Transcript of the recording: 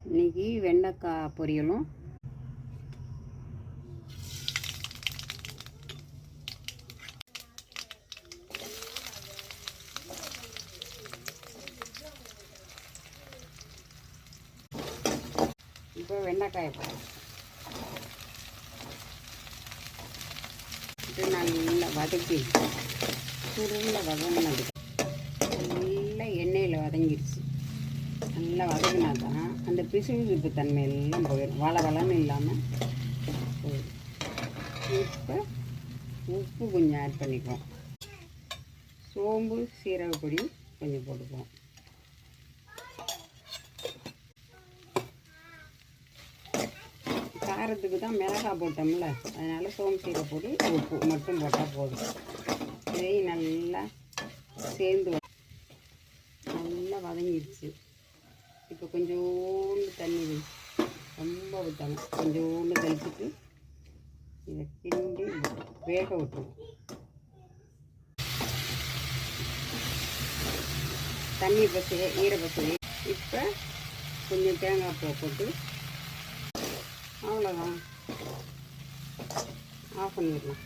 இன்றைக்கி வெண்டைக்காய் பொரியலும் இப்போ வெண்டைக்காயை இது நல்லா வதக்கி சுருள வதங்கினது நல்லா எண்ணெயில் வதங்கிடுச்சு. நல்லா வதங்கினா தான் அந்த பிசுபிசுப்பு தன்மை எல்லாம் போயிடும், வளன்னு இல்லாமல் போயிடும். இப்போ உப்பு கொஞ்சம் ஆட் பண்ணிக்குவோம், சோம்பு சீரகப்பொடி கொஞ்சம் போட்டுக்குவோம். காரத்துக்கு தான் மிளகாய் போட்டோம்ல, அதனால் சோம்பு சீரகப்பொடி உப்பு மட்டும் போட்டால் போதும். இதையும் நல்லா சேர்ந்து நல்லா வதங்கிடுச்சு. இப்போ கொஞ்சோண்டு தண்ணி ரொம்ப ஊற்றணும், கொஞ்சோண்டு தெளிச்சுட்டு இதை கிண்டி வேக விட்டுருவோம். தண்ணி பசு ஈரப்பசு. இப்போ கொஞ்சம் தேங்காய் பூ போட்டு அவ்வளோதான், ஆஃப் பண்ணிடலாம்.